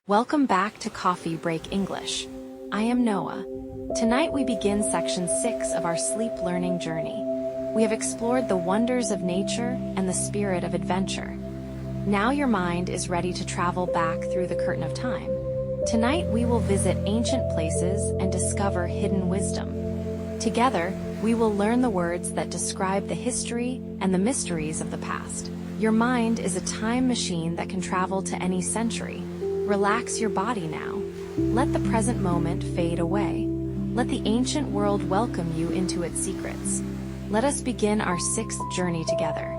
Welcome back to Coffee Break English. I am Noah. Tonight we begin section 6 of our sleep learning journey. We have explored the wonders of nature and the spirit of adventure. Now your mind is ready to travel back through the curtain of time. Tonight we will visit ancient places and discover hidden wisdom. Together, we will learn the words that describe the history and the mysteries of the past. Your mind is a time machine that can travel to any century. Relax your body now. Let the present moment fade away. Let the ancient world welcome you into its secrets. Let us begin our 6th journey together.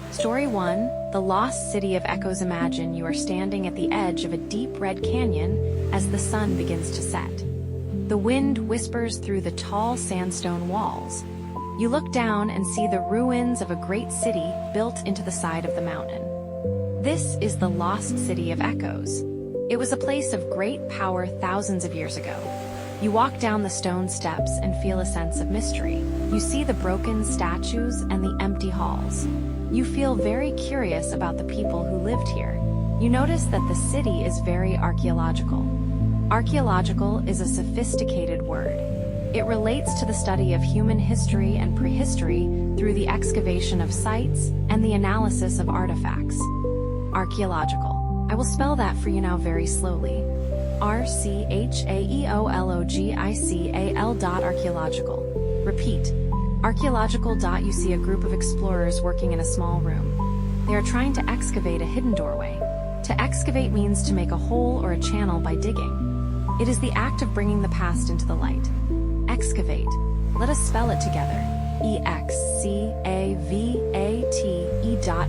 Story 1, The Lost City of Echoes. Imagine you are standing at the edge of a deep red canyon as the sun begins to set. The wind whispers through the tall sandstone walls. You look down and see the ruins of a great city built into the side of the mountain. This is the lost city of Echoes. It was a place of great power thousands of years ago. You walk down the stone steps and feel a sense of mystery. You see the broken statues and the empty halls. You feel very curious about the people who lived here. You notice that the city is very archaeological. Archaeological is a sophisticated word. It relates to the study of human history and prehistory through the excavation of sites and the analysis of artifacts. Archaeological. I will spell that for you now very slowly. archaeological. Repeat. Archaeological. You see a group of explorers working in a small room. They are trying to excavate a hidden doorway. To excavate means to make a hole or a channel by digging. It is the act of bringing the past into the light. Excavate. Let us spell it together.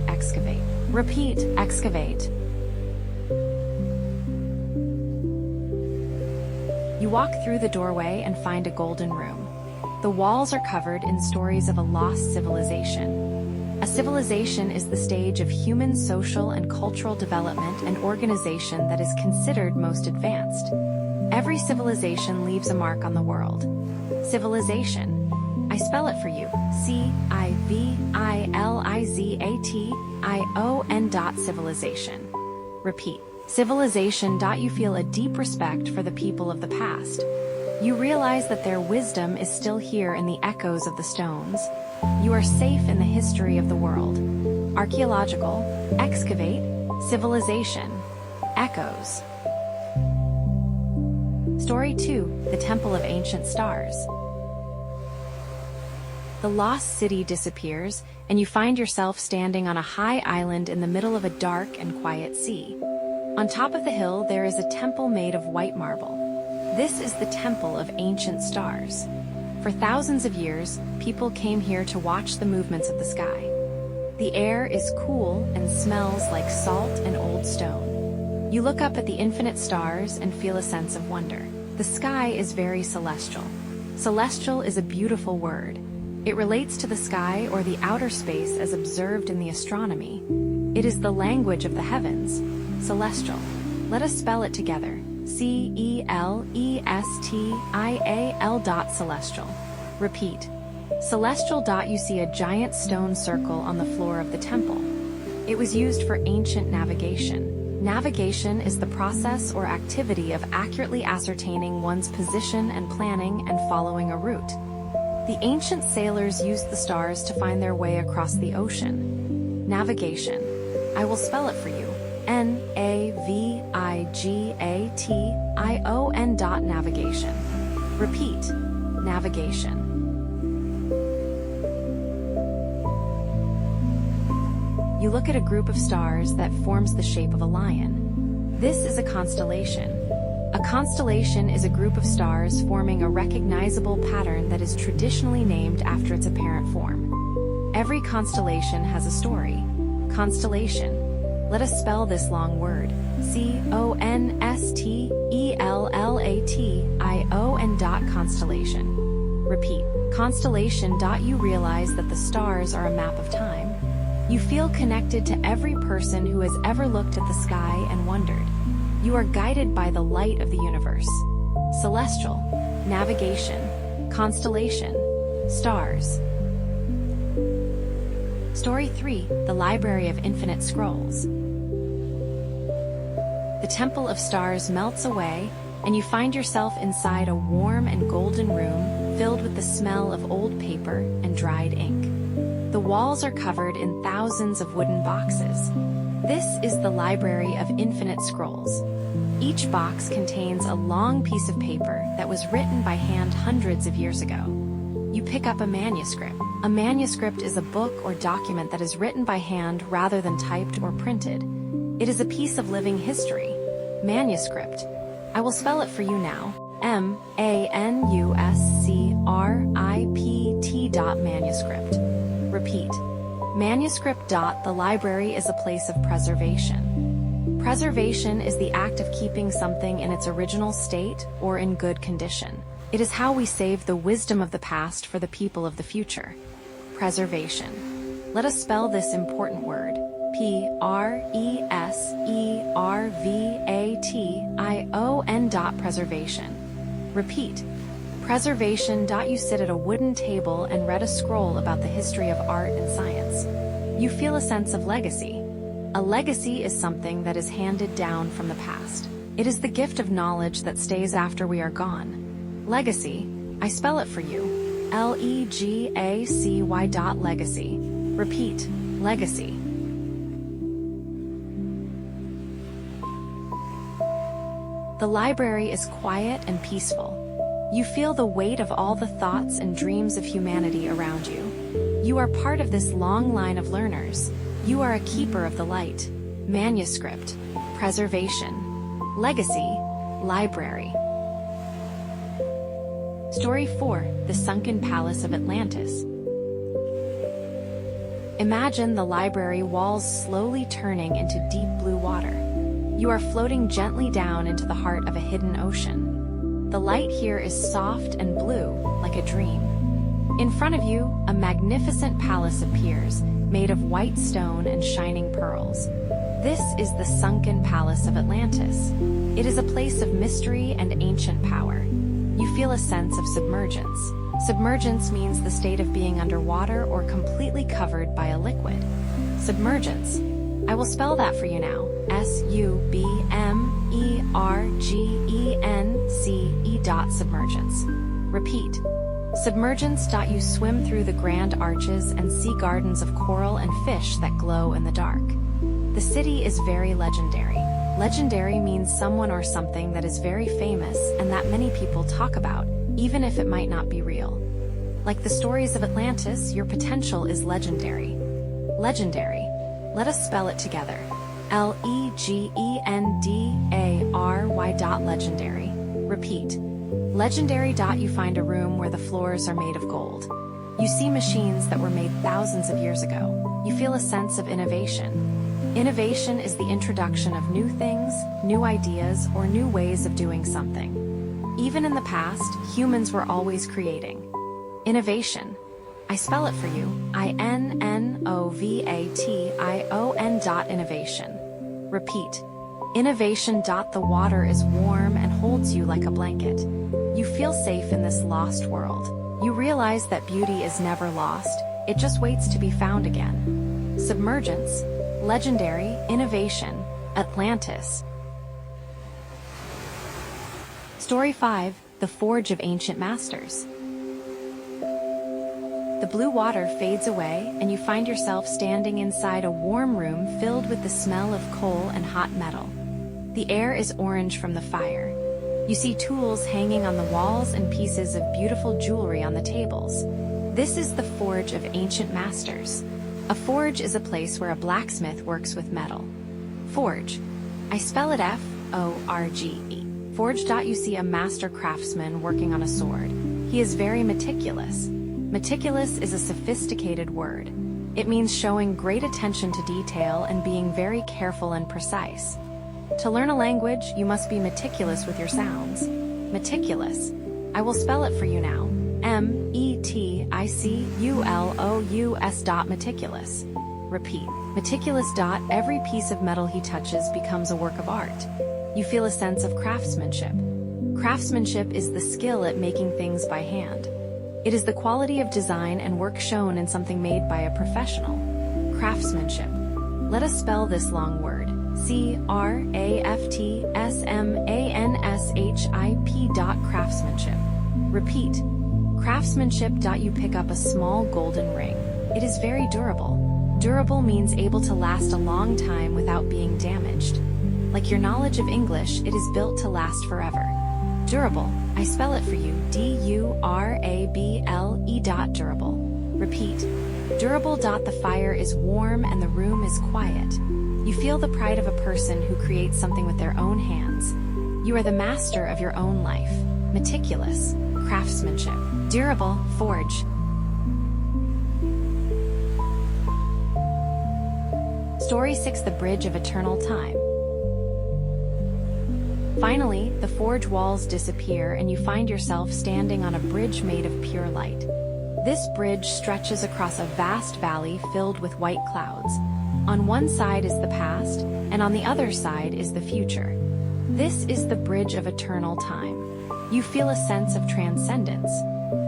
excavate. Excavate. Repeat. Excavate. You walk through the doorway and find a golden room. The walls are covered in stories of a lost civilization. A civilization is the stage of human social and cultural development and organization that is considered most advanced. Every civilization leaves a mark on the world. Civilization. I spell it for you. civilization. Civilization. Repeat. Civilization. You feel a deep respect for the people of the past. You realize that their wisdom is still here in the echoes of the stones. You are safe in the history of the world. Archaeological. Excavate. Civilization. Echoes. Story 2, The Temple of Ancient Stars. The lost city disappears, and you find yourself standing on a high island in the middle of a dark and quiet sea. On top of the hill, there is a temple made of white marble. This is the Temple of Ancient Stars. For thousands of years, people came here to watch the movements of the sky. The air is cool and smells like salt and old stone. You look up at the infinite stars and feel a sense of wonder. The sky is very celestial. Celestial is a beautiful word. It relates to the sky or the outer space as observed in the astronomy. It is the language of the heavens. Celestial. Let us spell it together. celestial. Celestial. Repeat. Celestial. You see a giant stone circle on the floor of the temple. It was used for ancient navigation. Navigation is the process or activity of accurately ascertaining one's position and planning and following a route. The ancient sailors used the stars to find their way across the ocean. Navigation. I will spell it for you. navigation. Navigation. Repeat. Navigation. You look at a group of stars that forms the shape of a lion. This is a constellation. A constellation is a group of stars forming a recognizable pattern that is traditionally named after its apparent form. Every constellation has a story. Constellation. Let us spell this long word. constellation. Repeat. Constellation. You realize that the stars are a map of time. You feel connected to every person who has ever looked at the sky and wondered. You are guided by the light of the universe. Celestial. Navigation. Constellation. Stars. Story 3, The Library of Infinite Scrolls. The Temple of Stars melts away, and you find yourself inside a warm and golden room filled with the smell of old paper and dried ink. The walls are covered in thousands of wooden boxes. This is the Library of Infinite Scrolls. Each box contains a long piece of paper that was written by hand hundreds of years ago. You pick up a manuscript. A manuscript is a book or document that is written by hand rather than typed or printed. It is a piece of living history. Manuscript. I will spell it for you now. manuscript. Repeat. Manuscript. The library is a place of preservation. Preservation is the act of keeping something in its original state or in good condition. It is how we save the wisdom of the past for the people of the future. Preservation. Let us spell this important word. Preservation. Preservation. Repeat. Preservation. You sit at a wooden table and read a scroll about the history of art and science. You feel a sense of legacy. A legacy is something that is handed down from the past. It is the gift of knowledge that stays after we are gone. Legacy. I spell it for you. Legacy. Legacy. Repeat. Legacy. The library is quiet and peaceful. You feel the weight of all the thoughts and dreams of humanity around you. You are part of this long line of learners. You are a keeper of the light. Manuscript. Preservation. Legacy. Library. Story 4. The Sunken Palace of Atlantis. Imagine the library walls slowly turning into deep blue water. You are floating gently down into the heart of a hidden ocean. The light here is soft and blue, like a dream. In front of you, a magnificent palace appears, made of white stone and shining pearls. This is the Sunken Palace of Atlantis. It is a place of mystery and ancient power. You feel a sense of submergence. Submergence means the state of being underwater or completely covered by a liquid. Submergence. I will spell that for you now. Submergence. Repeat. Submergence. You swim through the grand arches and see gardens of coral and fish that glow in the dark. The city is very legendary. Legendary means someone or something that is very famous and that many people talk about, even if it might not be real. Like the stories of Atlantis, your potential is legendary. Legendary. Let us spell it together. Legendary. Legendary. Repeat. Legendary. You find a room where the floors are made of gold. You see machines that were made thousands of years ago. You feel a sense of innovation. Innovation is the introduction of new things, new ideas, or new ways of doing something. Even in the past, humans were always creating. Innovation. I spell it for you. Innovation. Innovation. Repeat. Innovation. The water is warm and holds you like a blanket. You feel safe in this lost world. You realize that beauty is never lost, it just waits to be found again. Submergence. Legendary. Innovation. Atlantis. Story 5. The Forge of Ancient Masters. The blue water fades away, and you find yourself standing inside a warm room filled with the smell of coal and hot metal. The air is orange from the fire. You see tools hanging on the walls and pieces of beautiful jewelry on the tables. This is the Forge of Ancient Masters. A forge is a place where a blacksmith works with metal. Forge. I spell it F-O-R-G-E. Forge. You see a master craftsman working on a sword. He is very meticulous. Meticulous is a sophisticated word. It means showing great attention to detail and being very careful and precise. To learn a language, you must be meticulous with your sounds. Meticulous. I will spell it for you now. M-E-T-I-C-U-L-O-U-S. Meticulous. Repeat. Meticulous. Every piece of metal he touches becomes a work of art. You feel a sense of craftsmanship. Craftsmanship is the skill at making things by hand. It is the quality of design and work shown in something made by a professional. Craftsmanship. Let us spell this long word. Craftsmanship. Repeat. Craftsmanship. You pick up a small golden ring. It is very durable. Durable means able to last a long time without being damaged. Like your knowledge of English, it is built to last forever. Durable. I spell it for you. D-U-R-A-B-L-E. Durable. Repeat. Durable. The fire is warm and the room is quiet. You feel the pride of a person who creates something with their own hands. You are the master of your own life. Meticulous. Craftsmanship. Durable. Forge. Story 6: The Bridge of Eternal Time. Finally, the forge walls disappear and you find yourself standing on a bridge made of pure light. This bridge stretches across a vast valley filled with white clouds. On one side is the past, and on the other side is the future. This is the Bridge of Eternal Time. You feel a sense of transcendence.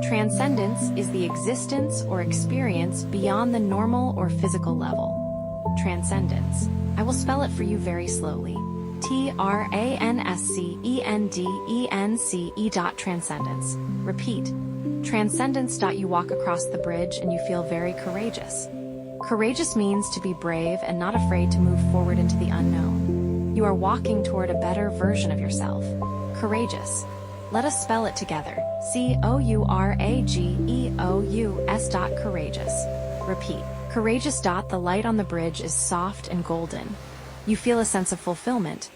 Transcendence is the existence or experience beyond the normal or physical level. Transcendence. I will spell it for you very slowly. Transcendence. Transcendence. Repeat. Transcendence. You walk across the bridge and you feel very courageous. Courageous means to be brave and not afraid to move forward into the unknown. You are walking toward a better version of yourself. Courageous. Let us spell it together. Courageous. Courageous. Repeat. Courageous. The light on the bridge is soft and golden. You feel a sense of fulfillment.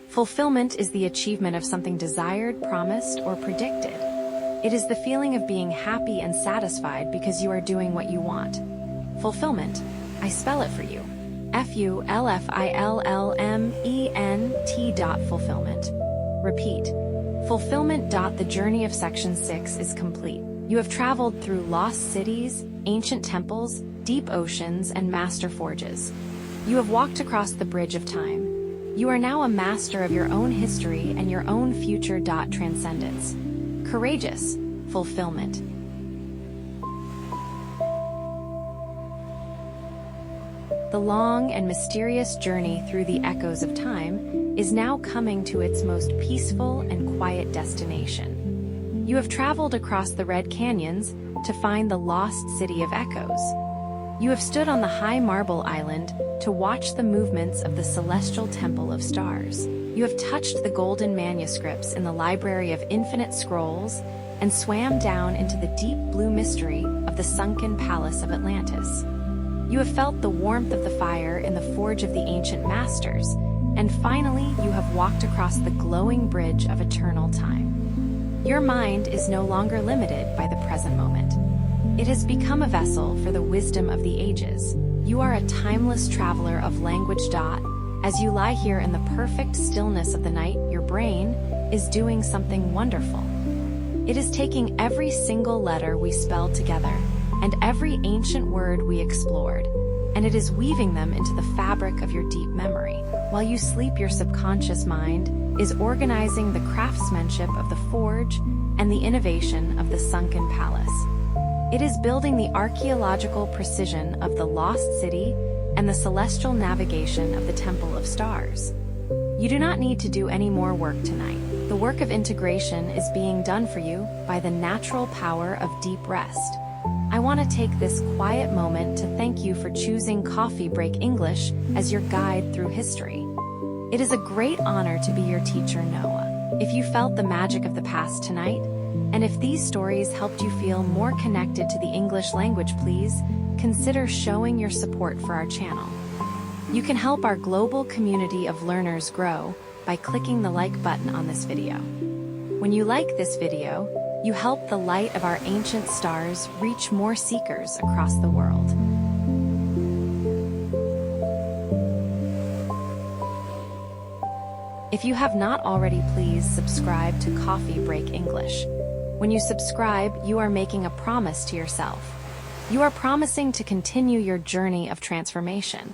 Fulfillment is the achievement of something desired, promised, or predicted. It is the feeling of being happy and satisfied because you are doing what you want. Fulfillment. I spell it for you. Fulfillment. Fulfillment. Repeat. Fulfillment. The journey of Section 6 is complete. You have traveled through lost cities, ancient temples, deep oceans, and master forges. You have walked across the Bridge of Time. You are now a master of your own history and your own future. Transcendence. Courageous. Fulfillment. The long and mysterious journey through the echoes of time is now coming to its most peaceful and quiet destination. You have traveled across the Red Canyons to find the lost city of echoes. You have stood on the high marble island to watch the movements of the celestial temple of stars. You have touched the golden manuscripts in the library of infinite scrolls and swam down into the deep blue mystery of the sunken palace of Atlantis. You have felt the warmth of the fire in the forge of the ancient masters, and finally you have walked across the glowing bridge of eternal time. Your mind is no longer limited by the present moment. It has become a vessel for the wisdom of the ages. You are a timeless traveler of language. As you lie here in the perfect stillness of the night, your brain is doing something wonderful. It is taking every single letter we spelled together and every ancient word we explored, and it is weaving them into the fabric of your deep memory. While you sleep, your subconscious mind is organizing the craftsmanship of the forge and the innovation of the sunken palace. It is building the archaeological precision of the lost city and the celestial navigation of the Temple of Stars. You do not need to do any more work tonight. The work of integration is being done for you by the natural power of deep rest. I want to take this quiet moment to thank you for choosing Coffee Break English as your guide through history. It is a great honor to be your teacher, Noah. If you felt the magic of the past tonight, and if these stories helped you feel more connected to the English language, please consider showing your support for our channel. You can help our global community of learners grow by clicking the like button on this video. When you like this video, you help the light of our ancient stars reach more seekers across the world. If you have not already, please subscribe to Coffee Break English. When you subscribe, you are making a promise to yourself. You are promising to continue your journey of transformation.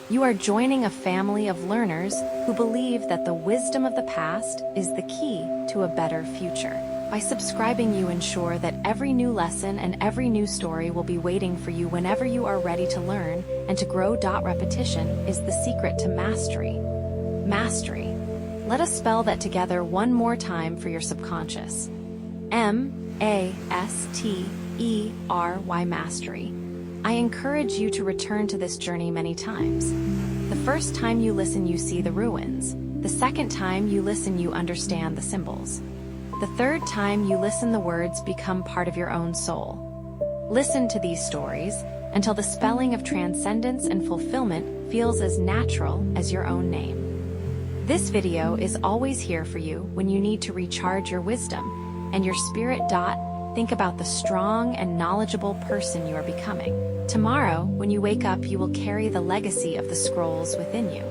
You are joining a family of learners who believe that the wisdom of the past is the key to a better future. By subscribing, you ensure that every new lesson and every new story will be waiting for you whenever you are ready to learn and to grow. Repetition is the secret to mastery. Mastery. Let us spell that together one more time for your subconscious. M-A-S-T-E-R-Y, mastery. I encourage you to return to this journey many times. The first time you listen, you see the ruins. The second time you listen, you understand the symbols. The third time you listen, the words become part of your own soul. Listen to these stories until the spelling of transcendence and fulfillment feels as natural as your own name. This video is always here for you when you need to recharge your wisdom and your spirit. Think about the strong and knowledgeable person you are becoming. Tomorrow, when you wake up, you will carry the legacy of the scrolls within you.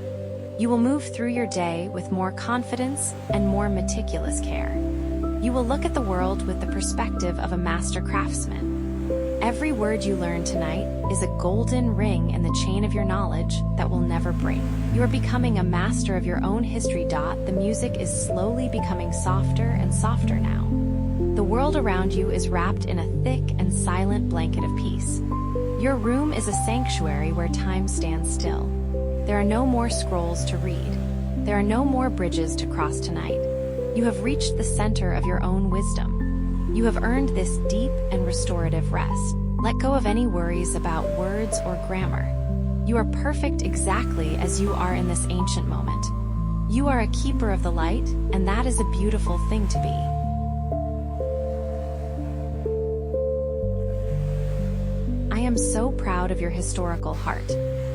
You will move through your day with more confidence and more meticulous care. You will look at the world with the perspective of a master craftsman. Every word you learn tonight is a golden ring in the chain of your knowledge that will never break. You are becoming a master of your own history. The music is slowly becoming softer and softer now. The world around you is wrapped in a thick and silent blanket of peace. Your room is a sanctuary where time stands still. There are no more scrolls to read. There are no more bridges to cross tonight. You have reached the center of your own wisdom. You have earned this deep and restorative rest. Let go of any worries about words or grammar. You are perfect exactly as you are in this ancient moment. You are a keeper of the light, and that is a beautiful thing to be. I am so proud of your historical heart.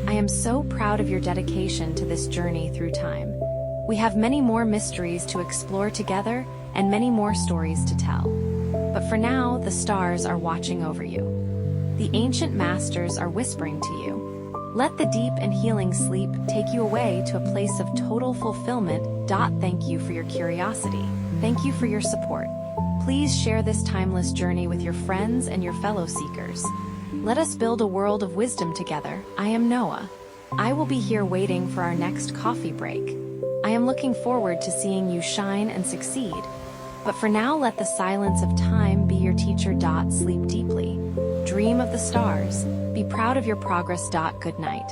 I am so proud of your dedication to this journey through time. We have many more mysteries to explore together and many more stories to tell. But for now, the stars are watching over you. The ancient masters are whispering to you. Let the deep and healing sleep take you away to a place of total fulfillment. Thank you for your curiosity. Thank you for your support. Please share this timeless journey with your friends and your fellow seekers. Let us build a world of wisdom together. I am Noah. I will be here waiting for our next coffee break. I am looking forward to seeing you shine and succeed. But for now, let the silence of time be your teacher. Sleep deeply. Dream of the stars. Be proud of your progress. Good night.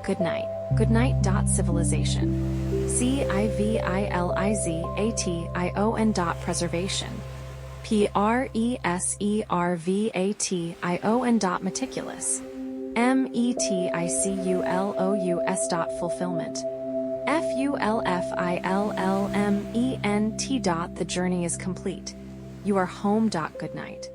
Good night. Good night. Civilization. CIVILIZATION. Preservation. PRESERVATION. Meticulous. METICULOUS. Fulfillment. FULFILLMENT. The journey is complete. You are home. Good night.